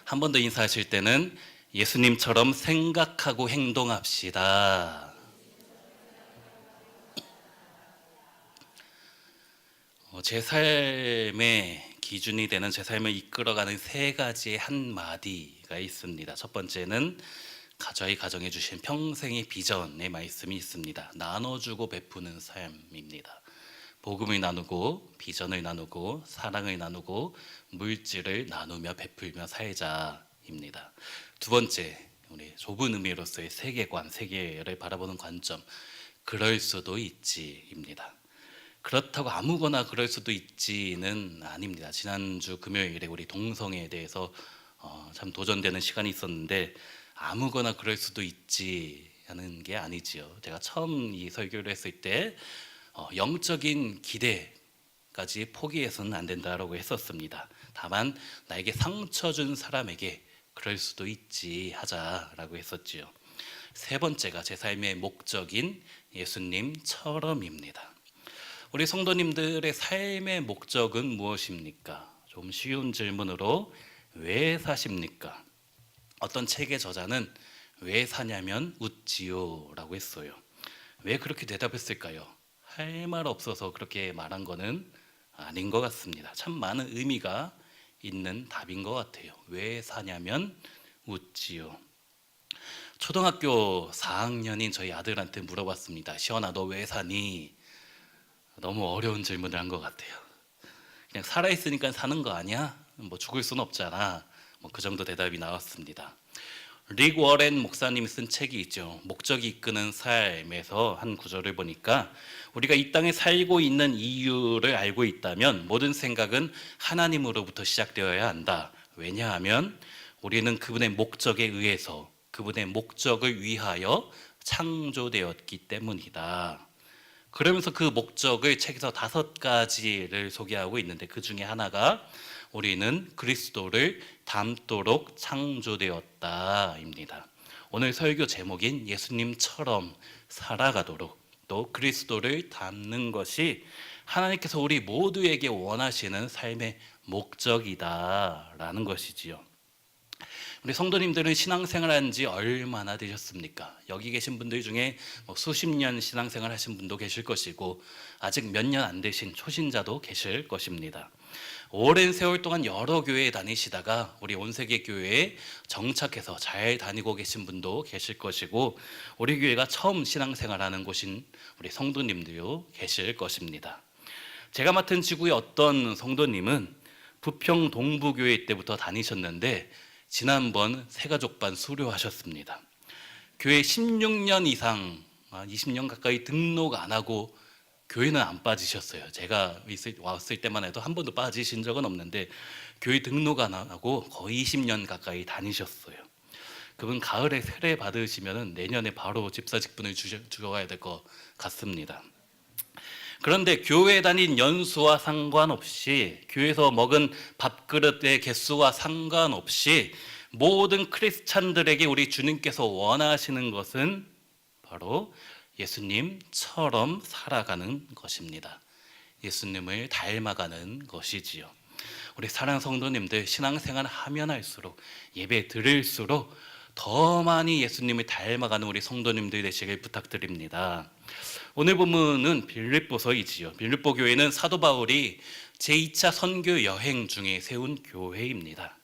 한 번 더 인사하실 때는 예수님처럼 생각하고 행동합시다. 제 삶의 기준이 되는, 제 삶을 이끌어가는 세 가지의 한마디가 있습니다. 첫 번째는 저희 가정에 주신 평생의 비전의 말씀이 있습니다. 나눠주고 베푸는 삶입니다. 복음을 나누고 비전을 나누고 사랑을 나누고 물질을 나누며 베풀며 살자입니다. 두 번째, 우리 좁은 의미로서의 세계관, 세계를 바라보는 관점, 그럴 수도 있지입니다. 그렇다고 아무거나 그럴 수도 있지는 아닙니다. 지난주 금요일에 우리 동성애에 대해서 참 도전되는 시간이 있었는데, 아무거나 그럴 수도 있지 하는 게 아니지요. 제가 처음 이 설교를 했을 때 영적인 기대까지 포기해서는 안 된다라고 했었습니다. 다만 나에게 상처 준 사람에게 그럴 수도 있지 하자라고 했었지요. 세 번째가 제 삶의 목적인 예수님처럼입니다. 우리 성도님들의 삶의 목적은 무엇입니까? 좀 쉬운 질문으로, 왜 사십니까? 어떤 책의 저자는 왜 사냐면 웃지요 라고 했어요. 왜 그렇게 대답했을까요? 할 말 없어서 그렇게 말한 거는 아닌 것 같습니다. 참 많은 의미가 있는 답인 것 같아요. 왜 사냐면 웃지요. 초등학교 4학년인 저희 아들한테 물어봤습니다. 시원아, 너 왜 사니? 너무 어려운 질문을 한 것 같아요. 그냥 살아있으니까 사는 거 아니야? 뭐 죽을 순 없잖아. 뭐 그 정도 대답이 나왔습니다. 릭 워렌 목사님이 쓴 책이 있죠. 목적이 이끄는 삶에서 한 구절을 보니까, 우리가 이 땅에 살고 있는 이유를 알고 있다면 모든 생각은 하나님으로부터 시작되어야 한다. 왜냐하면 우리는 그분의 목적에 의해서, 그분의 목적을 위하여 창조되었기 때문이다. 그러면서 그 목적을 책에서 5가지를 소개하고 있는데, 그 중에 하나가 우리는 그리스도를 닮도록 창조되었다입니다. 오늘 설교 제목인 예수님처럼 살아가도록, 또 그리스도를 닮는 것이 하나님께서 우리 모두에게 원하시는 삶의 목적이다라는 것이지요. 우리 성도님들은 신앙생활 한 지 얼마나 되셨습니까? 여기 계신 분들 중에 수십 년 신앙생활 하신 분도 계실 것이고, 아직 몇 년 안 되신 초신자도 계실 것입니다. 오랜 세월 동안 여러 교회에 다니시다가 우리 온세계 교회에 정착해서 잘 다니고 계신 분도 계실 것이고, 우리 교회가 처음 신앙생활하는 곳인 우리 성도님들도 계실 것입니다. 제가 맡은 지구의 어떤 성도님은 부평 동부교회 때부터 다니셨는데, 지난번 새가족반 수료하셨습니다. 교회 16년 이상, 20년 가까이 등록 안 하고 교회는 안 빠지셨어요. 제가 왔을 때만 해도 한 번도 빠지신 적은 없는데, 교회 등록 안 하고 거의 20년 가까이 다니셨어요. 그분 가을에 세례 받으시면 내년에 바로 집사 직분을 주어가야 될 것 같습니다. 그런데 교회 다닌 연수와 상관없이, 교회에서 먹은 밥그릇의 개수와 상관없이 모든 크리스찬들에게 우리 주님께서 원하시는 것은 바로 예수님처럼 살아가는 것입니다. 예수님을 닮아가는 것이지요. 우리 사랑하는 성도님들, 신앙생활 하면 할수록, 예배 드릴수록 더 많이 예수님을 닮아가는 우리 성도님들 되시길 부탁드립니다. 오늘 본문은 빌립보서이지요. 빌립보 교회는 사도 바울이 제2차 선교 여행 중에 세운 교회입니다.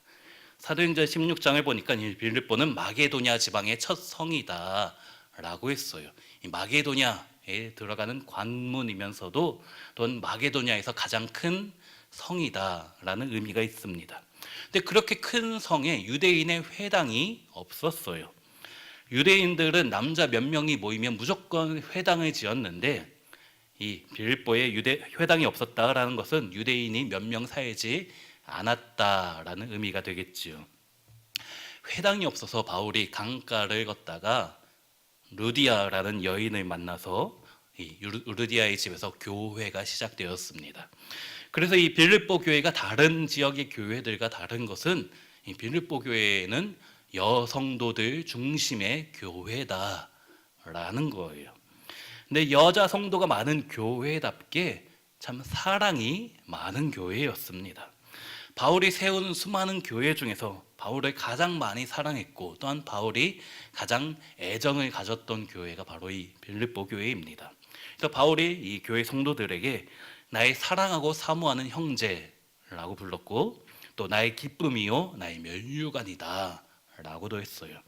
사도행전 16장을 보니까 이 빌립보는 마게도냐 지방의 첫 성이다 라고 했어요. 이 마게도냐에 들어가는 관문이면서도 또는 마게도냐에서 가장 큰 성이다 라는 의미가 있습니다. 근데 그렇게 큰 성에 유대인의 회당이 없었어요. 유대인들은 남자 몇 명이 모이면 무조건 회당을 지었는데, 이 빌립보에 회당이 없었다라는 것은 유대인이 몇 명 살지 않았다라는 의미가 되겠지요. 회당이 없어서 바울이 강가를 걷다가 루디아라는 여인을 만나서 이 루디아의 집에서 교회가 시작되었습니다. 그래서 이 빌립보 교회가 다른 지역의 교회들과 다른 것은, 이 빌립보 교회는 여성도들 중심의 교회다라는 거예요. 근데 여자 성도가 많은 교회답게 참 사랑이 많은 교회였습니다. 바울이 세운 수많은 교회 중에서 바울을 가장 많이 사랑했고 또한 바울이 가장 애정을 가졌던 교회가 바로 이 빌립보 교회입니다. 그래서 바울이 이 교회 성도들에게 나의 사랑하고 사모하는 형제라고 불렀고 또 나의 기쁨이요 나의 면류관이다 라고도 했어요.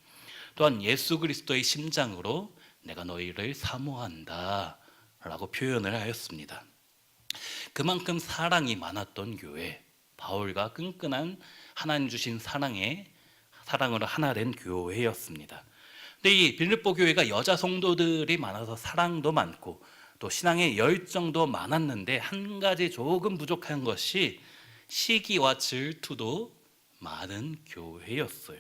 또한 예수 그리스도의 심장으로 내가 너희를 사모한다 라고 표현을 하였습니다. 그만큼 사랑이 많았던 교회, 바울과 끈끈한 하나님 주신 사랑으로 하나 된 교회였습니다. 근데 이 빌립보 교회가 여자 성도들이 많아서 사랑도 많고 또 신앙의 열정도 많았는데 한 가지 조금 부족한 것이 시기와 질투도 많은 교회였어요.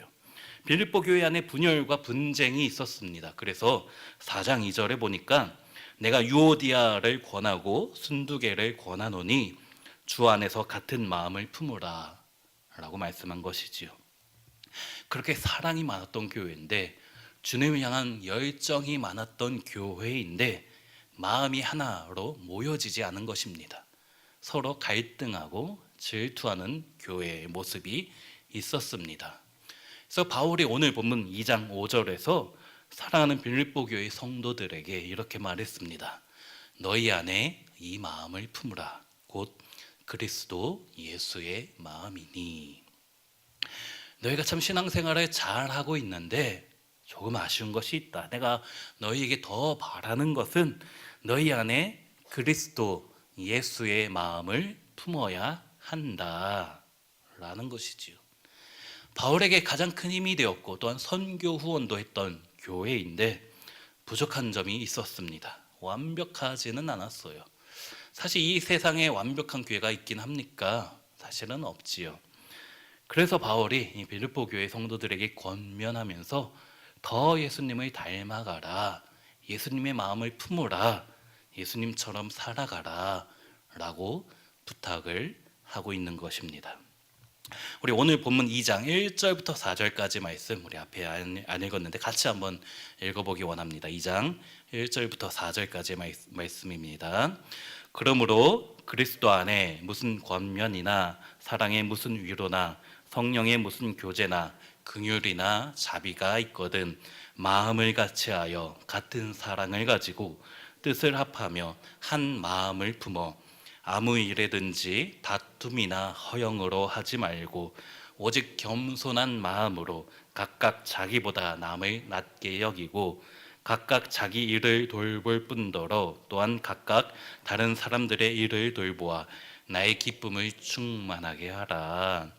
빌립보 교회 안에 분열과 분쟁이 있었습니다. 그래서 4장 2절에 보니까 내가 유오디아를 권하고 순두개를 권하노니 주 안에서 같은 마음을 품으라 라고 말씀한 것이지요. 그렇게 사랑이 많았던 교회인데 주님을 향한 열정이 많았던 교회인데 마음이 하나로 모여지지 않은 것입니다. 서로 갈등하고 질투하는 교회의 모습이 있었습니다. 그래서 바울이 오늘 본문 2장 5절에서 사랑하는 빌립보 교회 성도들에게 이렇게 말했습니다. 너희 안에 이 마음을 품으라. 곧 그리스도 예수의 마음이니. 너희가 참 신앙생활을 잘하고 있는데 조금 아쉬운 것이 있다. 내가 너희에게 더 바라는 것은 너희 안에 그리스도 예수의 마음을 품어야 한다 라는 것이지요. 바울에게 가장 큰 힘이 되었고 또한 선교 후원도 했던 교회인데 부족한 점이 있었습니다. 완벽하지는 않았어요. 사실 이 세상에 완벽한 교회가 있긴 합니까? 사실은 없지요. 그래서 바울이 이 빌립보 교회 성도들에게 권면하면서 더 예수님을 닮아가라, 예수님의 마음을 품으라, 예수님처럼 살아가라 라고 부탁을 하고 있는 것입니다. 우리 오늘 본문 2장 1절부터 4절까지 말씀 우리 앞에 안 읽었는데 같이 한번 읽어보기 원합니다. 2장 1절부터 4절까지 말씀입니다. 그러므로 그리스도 안에 무슨 권면이나 사랑의 무슨 위로나 성령의 무슨 교제나 긍휼이나 자비가 있거든 마음을 같이하여 같은 사랑을 가지고 뜻을 합하며 한 마음을 품어 아무 일에든지 다툼이나 허영으로 하지 말고 오직 겸손한 마음으로 각각 자기보다 남을 낮게 여기고 각각 자기 일을 돌볼 뿐더러 또한 각각 다른 사람들의 일을 돌보아 나의 기쁨을 충만하게 하라.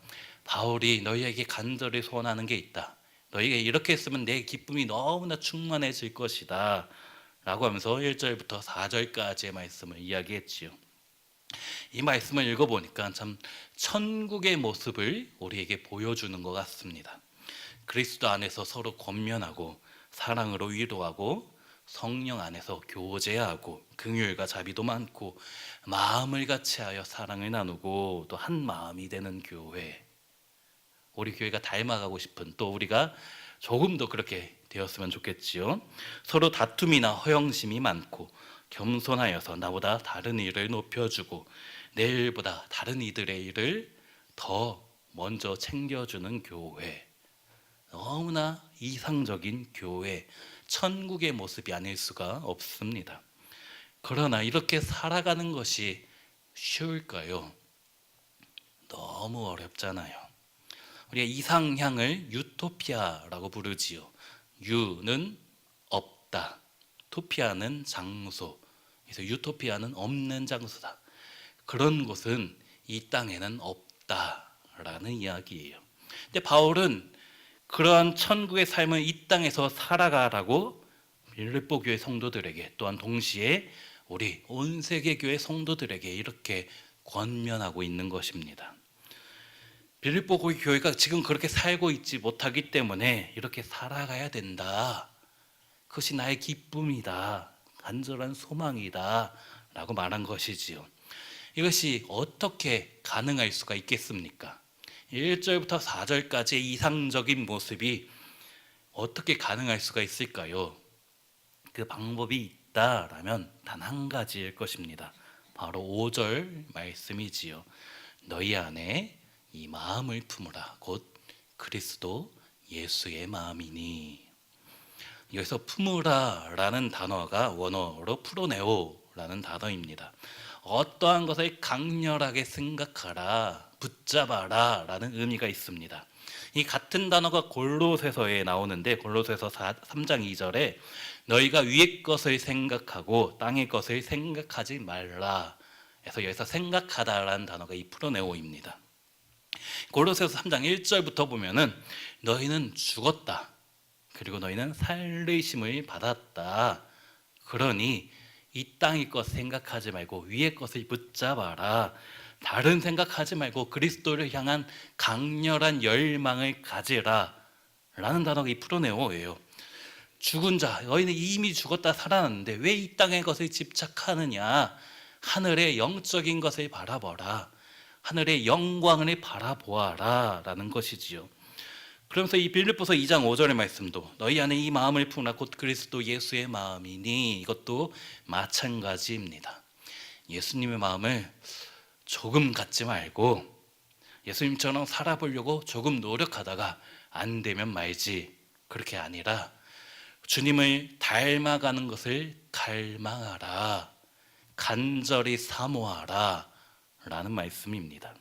바울이 너희에게 간절히 소원하는 게 있다. 너희가 이렇게 했으면 내 기쁨이 너무나 충만해질 것이다 라고 하면서 1절부터 4절까지의 말씀을 이야기했지요. 이 말씀을 읽어보니까 참 천국의 모습을 우리에게 보여주는 것 같습니다. 그리스도 안에서 서로 권면하고 사랑으로 위로하고 성령 안에서 교제하고 긍휼과 자비도 많고 마음을 같이하여 사랑을 나누고 또 한 마음이 되는 교회, 우리 교회가 닮아가고 싶은 또 우리가 조금 더 그렇게 되었으면 좋겠지요. 서로 다툼이나 허영심이 많고 겸손하여서 나보다 다른 일을 높여주고 내 일보다 다른 이들의 일을 더 먼저 챙겨주는 교회, 너무나 이상적인 교회, 천국의 모습이 아닐 수가 없습니다. 그러나 이렇게 살아가는 것이 쉬울까요? 너무 어렵잖아요. 우리가 이상향을 유토피아라고 부르지요. 유는 없다, 토피아는 장소. 그래서 유토피아는 없는 장소다. 그런 곳은 이 땅에는 없다라는 이야기예요. 근데 바울은 그러한 천국의 삶을 이 땅에서 살아가라고 빌립보 교회 성도들에게 또한 동시에 우리 온 세계 교회 성도들에게 이렇게 권면하고 있는 것입니다. 빌립보 교회가 지금 그렇게 살고 있지 못하기 때문에 이렇게 살아가야 된다. 그것이 나의 기쁨이다. 간절한 소망이다. 라고 말한 것이지요. 이것이 어떻게 가능할 수가 있겠습니까? 1절부터 4절까지의 이상적인 모습이 어떻게 가능할 수가 있을까요? 그 방법이 있다라면 단 한 가지일 것입니다. 바로 5절 말씀이지요. 너희 안에 이 마음을 품으라. 곧 그리스도 예수의 마음이니. 여기서 품으라 라는 단어가 원어로 프로네오 라는 단어입니다. 어떠한 것을 강렬하게 생각하라, 붙잡아라 라는 의미가 있습니다. 이 같은 단어가 골로새서에 나오는데 골로새서 3장 2절에 너희가 위의 것을 생각하고 땅의 것을 생각하지 말라. 그래서 여기서 생각하다라는 단어가 이 프로네오입니다. 골로새서 3장 1절부터 보면은 너희는 죽었다. 그리고 너희는 살리심을 받았다. 그러니 이 땅의 것 생각하지 말고 위의 것을 붙잡아라. 다른 생각하지 말고 그리스도를 향한 강렬한 열망을 가지라 라는 단어가 이 프로네오예요. 죽은 자, 너희는 이미 죽었다 살아났는데 왜 이 땅의 것을 집착하느냐. 하늘의 영적인 것을 바라보라. 하늘의 영광을 바라보아라 라는 것이지요. 그러면서 이 빌립보서 2장 5절의 말씀도 너희 안에 이 마음을 품으라 곧 그리스도 예수의 마음이니, 이것도 마찬가지입니다. 예수님의 마음을 조금 갖지 말고 예수님처럼 살아보려고 조금 노력하다가 안 되면 말지, 그렇게 아니라 주님을 닮아가는 것을 갈망하라, 간절히 사모하라 라는 말씀입니다.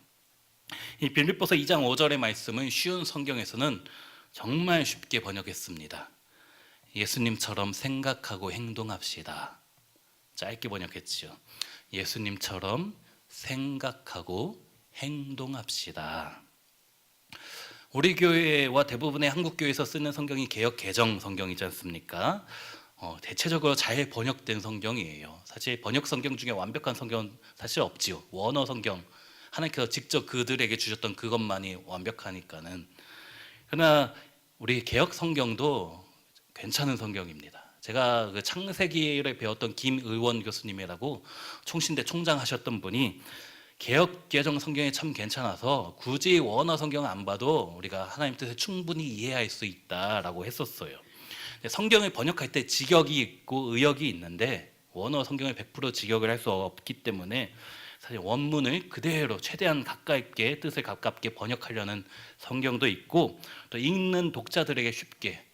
이 빌립보서 2장 5절의 말씀은 쉬운 성경에서는 정말 쉽게 번역했습니다. 예수님처럼 생각하고 행동합시다. 짧게 번역했지요. 예수님처럼 생각하고 행동합시다. 우리 교회와 대부분의 한국 교회에서 쓰는 성경이 개역 개정 성경이지 않습니까? 대체적으로 잘 번역된 성경이에요. 사실 번역 성경 중에 완벽한 성경은 사실 없지요. 원어 성경, 하나님께서 직접 그들에게 주셨던 그것만이 완벽하니까는. 그러나 우리 개역 성경도 괜찮은 성경입니다. 제가 그 창세기를 배웠던 김의원 교수님이라고 총신대 총장 하셨던 분이 개역 개정 성경이 참 괜찮아서 굳이 원어 성경 안 봐도 우리가 하나님 뜻을 충분히 이해할 수 있다라고 했었어요. 성경을 번역할 때 직역이 있고 의역이 있는데 원어 성경을 100% 직역을 할 수 없기 때문에 사실 원문을 그대로 최대한 가깝게, 뜻을 가깝게 번역하려는 성경도 있고, 또 읽는 독자들에게 쉽게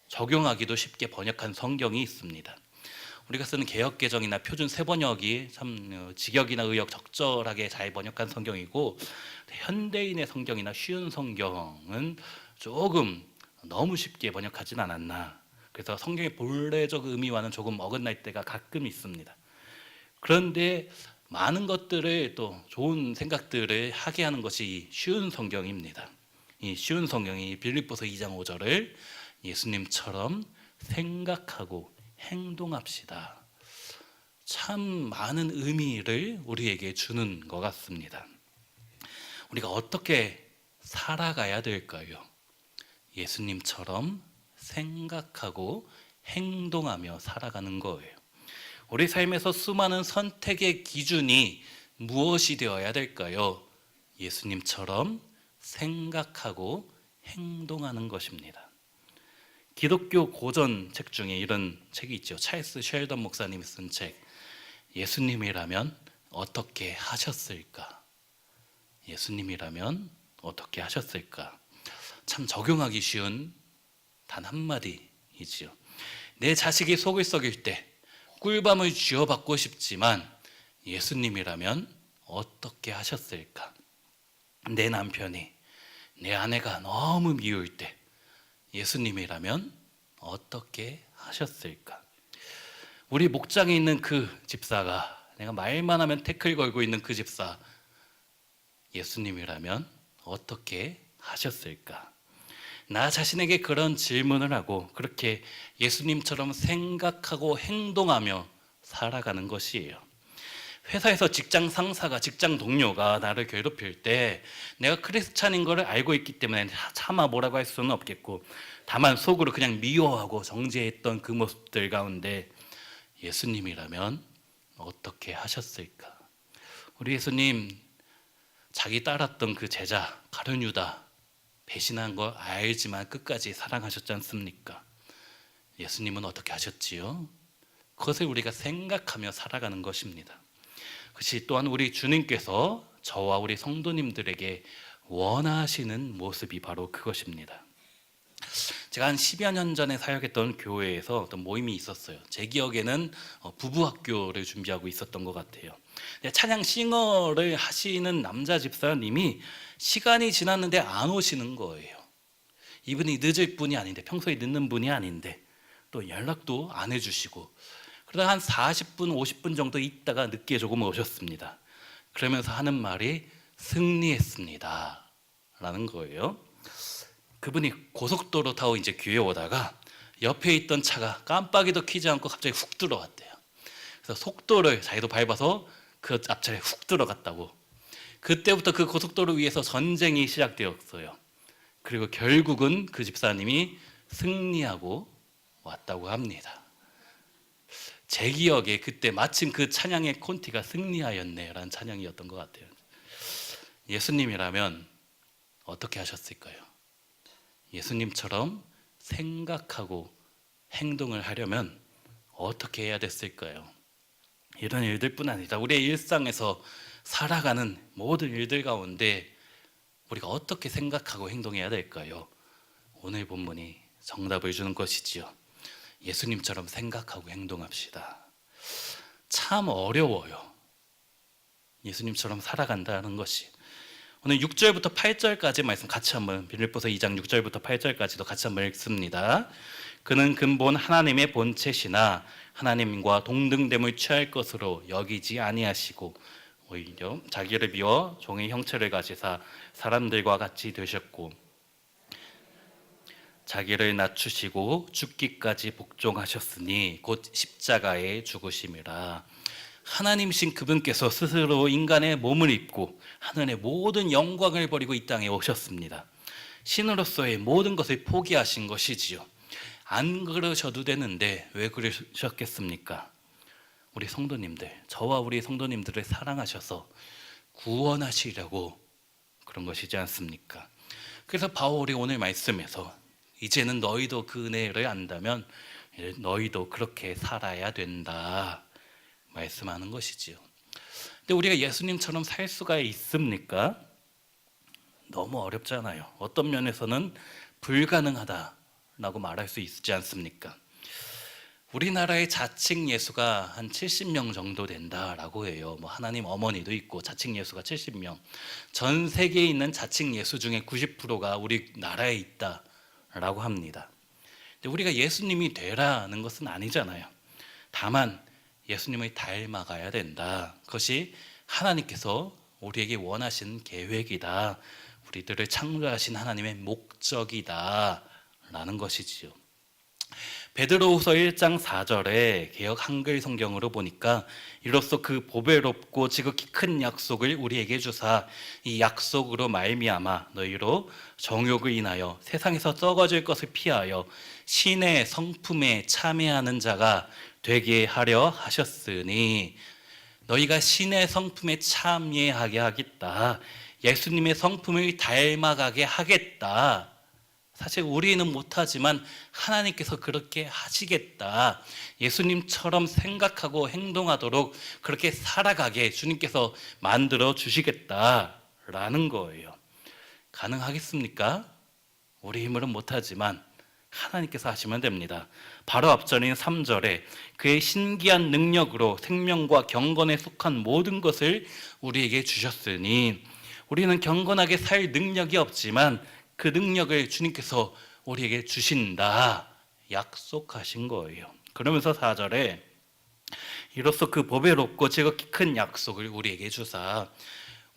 적용하기도 쉽게 번역한 성경이 있습니다. 우리가 쓰는 개역개정이나 표준 세번역이 참 직역이나 의역 적절하게 잘 번역한 성경이고, 현대인의 성경이나 쉬운 성경은 조금 너무 쉽게 번역하진 않았나. 그래서 성경의 본래적 의미와는 조금 어긋날 때가 가끔 있습니다. 그런데 많은 것들을, 또 좋은 생각들을 하게 하는 것이 쉬운 성경입니다. 이 쉬운 성경이 빌립보서 2장 5절을 예수님처럼 생각하고 행동합시다. 참 많은 의미를 우리에게 주는 것 같습니다. 우리가 어떻게 살아가야 될까요? 예수님처럼 생각하고 행동하며 살아가는 거예요. 우리 삶에서 수많은 선택의 기준이 무엇이 되어야 될까요? 예수님처럼 생각하고 행동하는 것입니다. 기독교 고전 책 중에 이런 책이 있죠. 찰스 쉘던 목사님이 쓴 책, 예수님이라면 어떻게 하셨을까? 예수님이라면 어떻게 하셨을까? 참 적용하기 쉬운 단 한마디이지요. 내 자식이 속을 썩일 때 꿀밤을 쥐어받고 싶지만 예수님이라면 어떻게 하셨을까? 내 남편이, 내 아내가 너무 미울 때 예수님이라면 어떻게 하셨을까? 우리 목장에 있는 그 집사가, 내가 말만 하면 태클 걸고 있는 그 집사, 예수님이라면 어떻게 하셨을까? 나 자신에게 그런 질문을 하고 그렇게 예수님처럼 생각하고 행동하며 살아가는 것이에요. 회사에서 직장 상사가, 직장 동료가 나를 괴롭힐 때 내가 크리스찬인 것을 알고 있기 때문에 차마 뭐라고 할 수는 없겠고, 다만 속으로 그냥 미워하고 정죄했던 그 모습들 가운데 예수님이라면 어떻게 하셨을까? 우리 예수님, 자기 따랐던 그 제자 가룟 유다 배신한 거 알지만 끝까지 사랑하셨지 않습니까? 예수님은 어떻게 하셨지요? 그것을 우리가 생각하며 살아가는 것입니다. 그것이 또한 우리 주님께서 저와 우리 성도님들에게 원하시는 모습이 바로 그것입니다. 제가 한 10여 년 전에 사역했던 교회에서 어떤 모임이 있었어요. 제 기억에는 부부학교를 준비하고 있었던 것 같아요. 찬양 싱어를 하시는 남자 집사님이 시간이 지났는데 안 오시는 거예요. 이분이 늦을 분이 아닌데, 평소에 늦는 분이 아닌데 또 연락도 안 해주시고, 그러다 한 40분 50분 정도 있다가 늦게 조금 오셨습니다. 그러면서 하는 말이 승리했습니다 라는 거예요. 그분이 고속도로 타고 이제 교회 오다가 옆에 있던 차가 깜빡이도 켜지 않고 갑자기 훅 들어왔대요. 그래서 속도를 자기도 밟아서 그 앞차에 훅 들어갔다고. 그때부터 그 고속도로 위에서 전쟁이 시작되었어요. 그리고 결국은 그 집사님이 승리하고 왔다고 합니다. 제 기억에 그때 마침 그 찬양의 콘티가 승리하였네 라는 찬양이었던 것 같아요. 예수님이라면 어떻게 하셨을까요? 예수님처럼 생각하고 행동을 하려면 어떻게 해야 됐을까요? 이런 일들뿐 아니라 우리의 일상에서 살아가는 모든 일들 가운데 우리가 어떻게 생각하고 행동해야 될까요? 오늘 본문이 정답을 주는 것이지요. 예수님처럼 생각하고 행동합시다. 참 어려워요. 예수님처럼 살아간다는 것이. 오늘 6절부터 8절까지 말씀 같이 한번, 빌립보서 2장 6절부터 8절까지도 같이 한번 읽습니다. 그는 근본 하나님의 본체시나 하나님과 동등됨을 취할 것으로 여기지 아니하시고 오히려 자기를 비워 종의 형체를 가지사 사람들과 같이 되셨고 자기를 낮추시고 죽기까지 복종하셨으니 곧 십자가에 죽으심이라. 하나님이신 그분께서 스스로 인간의 몸을 입고 하늘의 모든 영광을 버리고 이 땅에 오셨습니다. 신으로서의 모든 것을 포기하신 것이지요. 안 그러셔도 되는데 왜 그러셨겠습니까? 우리 성도님들, 저와 우리 성도님들을 사랑하셔서 구원하시려고 그런 것이지 않습니까? 그래서 바울이 오늘 말씀에서 이제는 너희도 그 은혜를 안다면 너희도 그렇게 살아야 된다 말씀하는 것이지요. 근데 우리가 예수님처럼 살 수가 있습니까? 너무 어렵잖아요. 어떤 면에서는 불가능하다라고 말할 수 있지 않습니까? 우리나라의 자칭 예수가 한 70명 정도 된다라고 해요. 뭐 하나님 어머니도 있고 자칭 예수가 70명. 전 세계에 있는 자칭 예수 중에 90%가 우리나라에 있다라고 합니다. 근데 우리가 예수님이 되라는 것은 아니잖아요. 다만 예수님을 닮아가야 된다. 그것이 하나님께서 우리에게 원하신 계획이다. 우리들을 창조하신 하나님의 목적이다 라는 것이지요. 베드로후서 1장 4절에 개역 한글 성경으로 보니까 이로써 그 보배롭고 지극히 큰 약속을 우리에게 주사 이 약속으로 말미암아 너희로 정욕을 인하여 세상에서 썩어질 것을 피하여 신의 성품에 참여하는 자가 되게 하려 하셨으니. 너희가 신의 성품에 참여하게 하겠다. 예수님의 성품을 닮아가게 하겠다. 사실 우리는 못하지만 하나님께서 그렇게 하시겠다. 예수님처럼 생각하고 행동하도록 그렇게 살아가게 주님께서 만들어 주시겠다라는 거예요. 가능하겠습니까? 우리 힘으로는 못하지만 하나님께서 하시면 됩니다. 바로 앞절인 3절에 그의 신기한 능력으로 생명과 경건에 속한 모든 것을 우리에게 주셨으니. 우리는 경건하게 살 능력이 없지만 그 능력을 주님께서 우리에게 주신다 약속하신 거예요. 그러면서 4절에 이로써 그 보배롭고 지극히 큰 약속을 우리에게 주사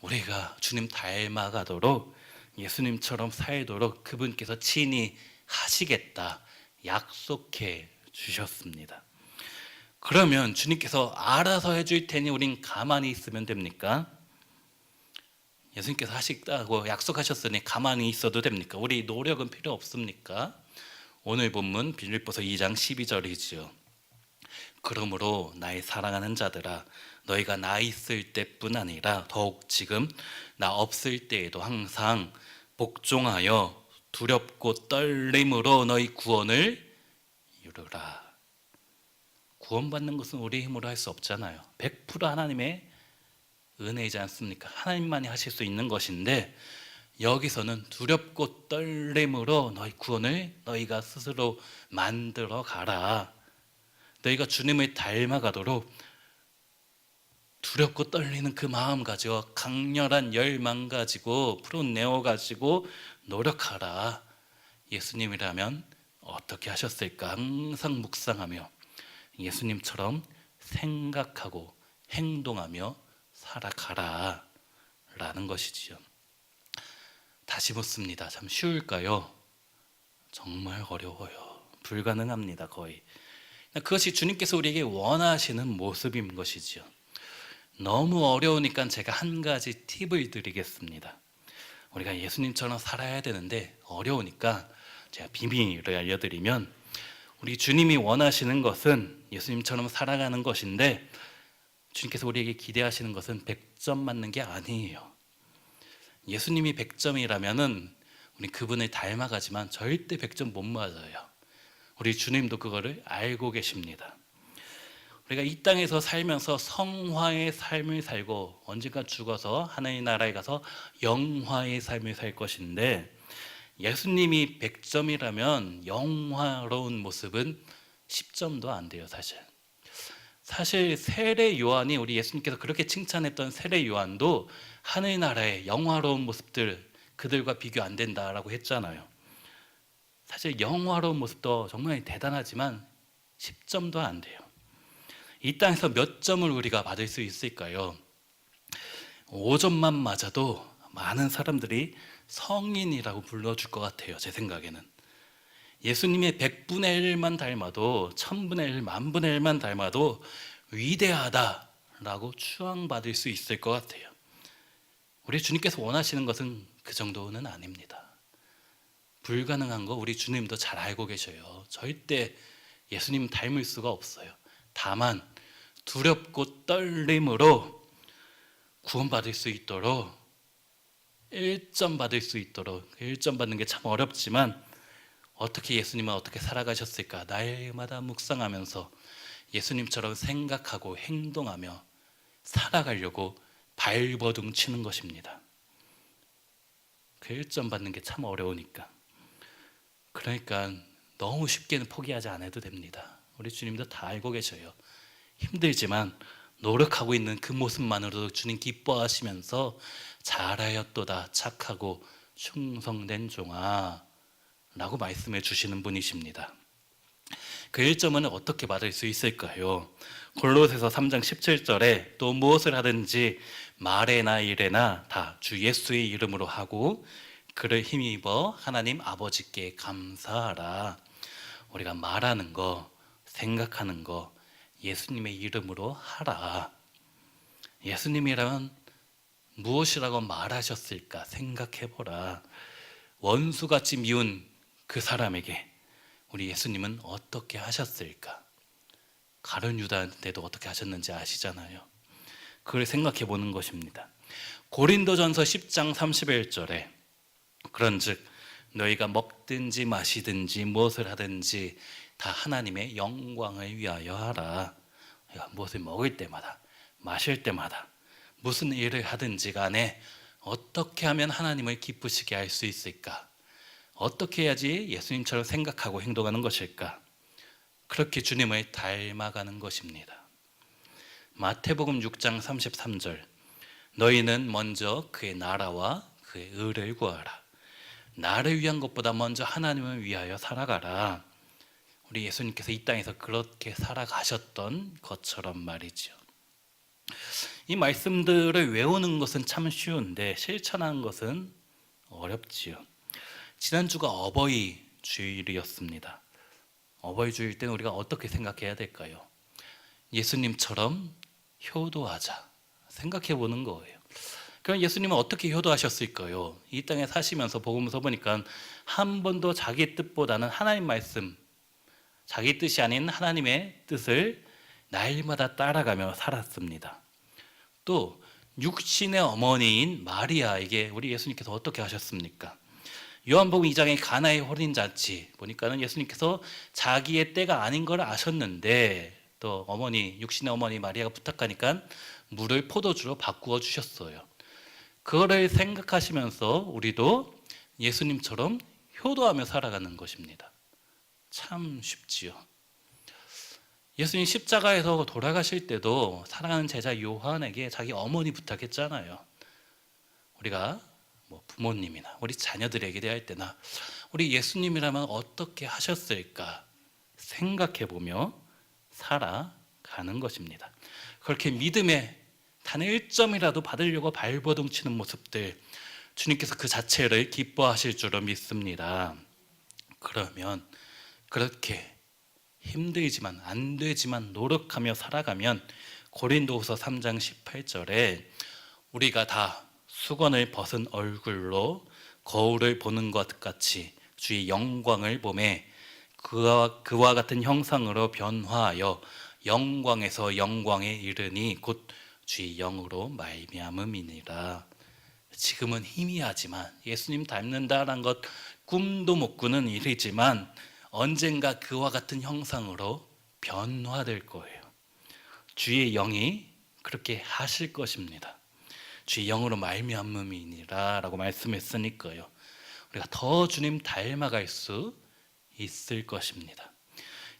우리가 주님 닮아가도록 예수님처럼 살도록 그분께서 친히 하시겠다 약속해 주셨습니다. 그러면 주님께서 알아서 해줄 테니 우린 가만히 있으면 됩니까? 예수님께서 하시겠다고 약속하셨으니 가만히 있어도 됩니까? 우리 노력은 필요 없습니까? 오늘 본문 빌립보서 2장 12절이지요. 그러므로 나의 사랑하는 자들아 너희가 나 있을 때뿐 아니라 더욱 지금 나 없을 때에도 항상 복종하여 두렵고 떨림으로 너희 구원을 이루라. 구원받는 것은 우리 힘으로 할 수 없잖아요. 100% 하나님의 은혜이지 않습니까? 하나님만이 하실 수 있는 것인데 여기서는 두렵고 떨림으로 너희 구원을 너희가 스스로 만들어 가라. 너희가 주님을 닮아가도록 두렵고 떨리는 그 마음 가지고 강렬한 열망 가지고 풀어내어 가지고 노력하라. 예수님이라면 어떻게 하셨을까 항상 묵상하며 예수님처럼 생각하고 행동하며 살아가라 라는 것이지요. 다시 묻습니다. 참 쉬울까요? 정말 어려워요. 불가능합니다. 거의. 그것이 주님께서 우리에게 원하시는 모습인 것이지요. 너무 어려우니까 제가 한 가지 팁을 드리겠습니다. 우리가 예수님처럼 살아야 되는데 어려우니까 제가 비밀을 알려드리면, 우리 주님이 원하시는 것은 예수님처럼 살아가는 것인데 주님께서 우리에게 기대하시는 것은 100점 맞는 게 아니에요. 예수님이 100점이라면은 우리 그분을 닮아가지만 절대 100점 못 맞아요. 우리 주님도 그거를 알고 계십니다. 우리가 이 땅에서 살면서 성화의 삶을 살고 언젠가 죽어서 하나님 나라에 가서 영화의 삶을 살 것인데, 예수님이 100점이라면 영화로운 모습은 10점도 안 돼요. 사실 세례 요한이, 우리 예수님께서 그렇게 칭찬했던 세례 요한도 하늘 나라의 영화로운 모습들, 그들과 비교 안 된다라고 했잖아요. 사실 영화로운 모습도 정말 대단하지만 10점도 안 돼요. 이 땅에서 몇 점을 우리가 받을 수 있을까요? 5점만 맞아도 많은 사람들이 성인이라고 불러줄 것 같아요. 제 생각에는. 예수님의 100분의 1만 닮아도, 1000분의 1, 만분의 1만 닮아도 위대하다라고 추앙받을 수 있을 것 같아요. 우리 주님께서 원하시는 것은 그 정도는 아닙니다. 불가능한 거 우리 주님도 잘 알고 계셔요. 절대 예수님 닮을 수가 없어요. 다만 두렵고 떨림으로 구원받을 수 있도록 1점 받을 수 있도록, 1점 받는 게 참 어렵지만 어떻게 예수님은 어떻게 살아가셨을까 날마다 묵상하면서 예수님처럼 생각하고 행동하며 살아가려고 발버둥 치는 것입니다. 그 1점 받는 게 참 어려우니까. 그러니까 너무 쉽게는 포기하지 않아도 됩니다. 우리 주님도 다 알고 계셔요. 힘들지만 노력하고 있는 그 모습만으로도 주님 기뻐하시면서 잘하였도다 착하고 충성된 종아 라고 말씀해 주시는 분이십니다. 그 1점은 어떻게 받을 수 있을까요? 골로새서 3장 17절에 또 무엇을 하든지 말에나 일에나 다 주 예수의 이름으로 하고 그를 힘입어 하나님 아버지께 감사하라. 우리가 말하는 거, 생각하는 거 예수님의 이름으로 하라. 예수님이라면 무엇이라고 말하셨을까 생각해보라. 원수같이 미운 그 사람에게 우리 예수님은 어떻게 하셨을까? 가룟 유다한테도 어떻게 하셨는지 아시잖아요. 그걸 생각해 보는 것입니다. 고린도전서 10장 31절에 그런즉 너희가 먹든지 마시든지 무엇을 하든지 다 하나님의 영광을 위하여 하라. 무엇을 먹을 때마다 마실 때마다 무슨 일을 하든지 간에 어떻게 하면 하나님을 기쁘시게 할 수 있을까? 어떻게 해야지 예수님처럼 생각하고 행동하는 것일까? 그렇게 주님을 닮아가는 것입니다. 마태복음 6장 33절 너희는 먼저 그의 나라와 그의 의를 구하라. 나를 위한 것보다 먼저 하나님을 위하여 살아가라. 우리 예수님께서 이 땅에서 그렇게 살아가셨던 것처럼 말이죠. 이 말씀들을 외우는 것은 참 쉬운데 실천하는 것은 어렵지요. 지난주가 어버이 주일이었습니다. 어버이 주일 때는 우리가 어떻게 생각해야 될까요? 예수님처럼 효도하자 생각해 보는 거예요. 그럼 예수님은 어떻게 효도하셨을까요? 이 땅에 사시면서 복음서 보니까 한 번도 자기 뜻보다는 하나님 말씀, 자기 뜻이 아닌 하나님의 뜻을 날마다 따라가며 살았습니다. 또 육신의 어머니인 마리아에게 우리 예수님께서 어떻게 하셨습니까? 요한복음 2장의 가나의 혼인잔치 보니까는 예수님께서 자기의 때가 아닌 걸 아셨는데 또 어머니, 육신의 어머니 마리아가 부탁하니까 물을 포도주로 바꾸어 주셨어요. 그거를 생각하시면서 우리도 예수님처럼 효도하며 살아가는 것입니다. 참 쉽지요. 예수님 십자가에서 돌아가실 때도 사랑하는 제자 요한에게 자기 어머니 부탁했잖아요. 우리가 뭐 부모님이나 우리 자녀들에게 대할 때나 우리 예수님이라면 어떻게 하셨을까 생각해보며 살아가는 것입니다. 그렇게 믿음의 단 1점이라도 받으려고 발버둥 치는 모습들, 주님께서 그 자체를 기뻐하실 줄로 믿습니다. 그러면 그렇게 힘들지만 안 되지만 노력하며 살아가면 고린도후서 3장 18절에 우리가 다 수건을 벗은 얼굴로 거울을 보는 것 같이 주의 영광을 보매 그와 같은 형상으로 변화하여 영광에서 영광에 이르니 곧 주의 영으로 말미암음이니라. 지금은 희미하지만 예수님 닮는다는 것 꿈도 못 꾸는 일이지만 언젠가 그와 같은 형상으로 변화될 거예요. 주의 영이 그렇게 하실 것입니다. 주의 영으로 말미암음이니라 라고 말씀했으니까요. 우리가 더 주님 닮아갈 수 있을 것입니다.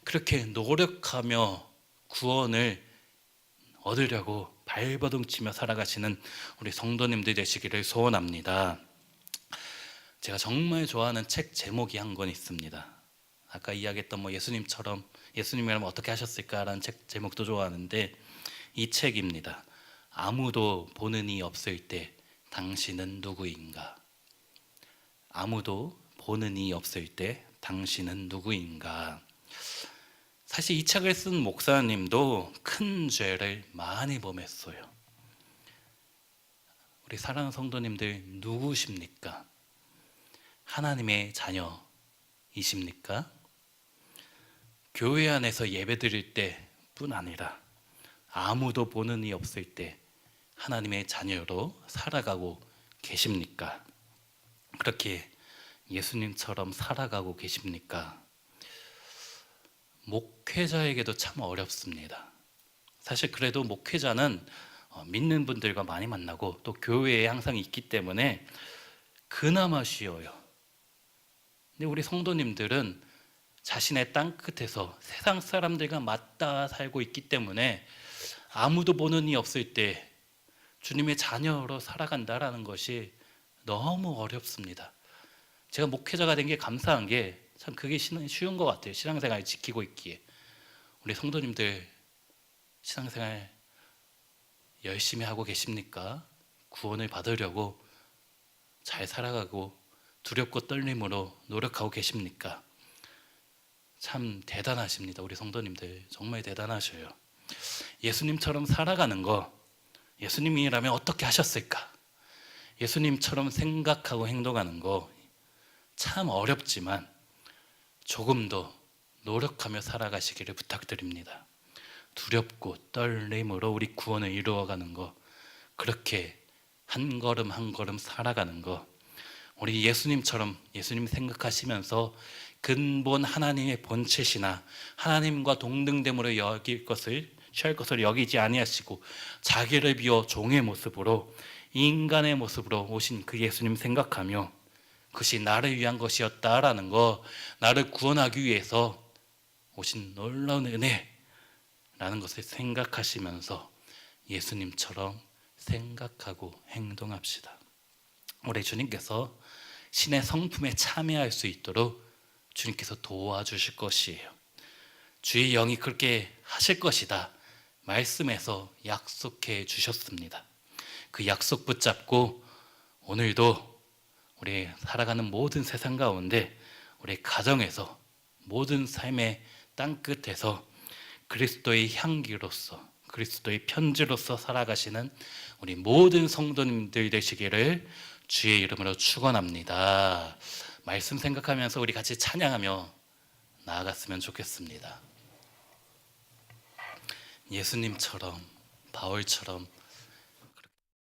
그렇게 노력하며 구원을 얻으려고 발버둥 치며 살아가시는 우리 성도님들 되시기를 소원합니다. 제가 정말 좋아하는 책 제목이 한 권 있습니다. 아까 이야기했던 뭐 예수님이라면 어떻게 하셨을까라는 책 제목도 좋아하는데 이 책입니다. 아무도 보는 이 없을 때 당신은 누구인가? 아무도 보는 이 없을 때 당신은 누구인가? 사실 이 책을 쓴 목사님도 큰 죄를 많이 범했어요. 우리 사랑하는 성도님들 누구십니까? 하나님의 자녀이십니까? 교회 안에서 예배드릴 때뿐 아니라 아무도 보는 이 없을 때 하나님의 자녀로 살아가고 계십니까? 그렇게 예수님처럼 살아가고 계십니까? 목회자에게도 참 어렵습니다. 사실 그래도 목회자는 믿는 분들과 많이 만나고 또 교회에 항상 있기 때문에 그나마 쉬워요. 근데 우리 성도님들은 자신의 땅끝에서 세상 사람들과 맞닿아 살고 있기 때문에 아무도 보는 이 없을 때 주님의 자녀로 살아간다라는 것이 너무 어렵습니다. 제가 목회자가 된 게 감사한 게 참 그게 쉬운 것 같아요. 신앙생활 지키고 있기에. 우리 성도님들 신앙생활 열심히 하고 계십니까? 구원을 받으려고 잘 살아가고 두렵고 떨림으로 노력하고 계십니까? 참 대단하십니다. 우리 성도님들 정말 대단하셔요. 예수님처럼 살아가는 거, 예수님이라면 어떻게 하셨을까? 예수님처럼 생각하고 행동하는 거 참 어렵지만 조금 더 노력하며 살아가시기를 부탁드립니다. 두렵고 떨림으로 우리 구원을 이루어가는 거, 그렇게 한 걸음 한 걸음 살아가는 거, 우리 예수님처럼 예수님 생각하시면서 근본 하나님의 본체시나 하나님과 동등됨으로 취할 것을 여기지 아니하시고 자기를 비워 종의 모습으로 인간의 모습으로 오신 그 예수님 생각하며 그것이 나를 위한 것이었다라는 거, 나를 구원하기 위해서 오신 놀라운 은혜라는 것을 생각하시면서 예수님처럼 생각하고 행동합시다. 우리 주님께서 신의 성품에 참여할 수 있도록 주님께서 도와주실 것이에요. 주의 영이 그렇게 하실 것이다 말씀에서 약속해 주셨습니다. 그 약속 붙잡고 오늘도 우리 살아가는 모든 세상 가운데 우리 가정에서 모든 삶의 땅끝에서 그리스도의 향기로서 그리스도의 편지로서 살아가시는 우리 모든 성도님들 되시기를 주의 이름으로 축원합니다. 말씀 생각하면서 우리 같이 찬양하며 나아갔으면 좋겠습니다. 예수님처럼 바울처럼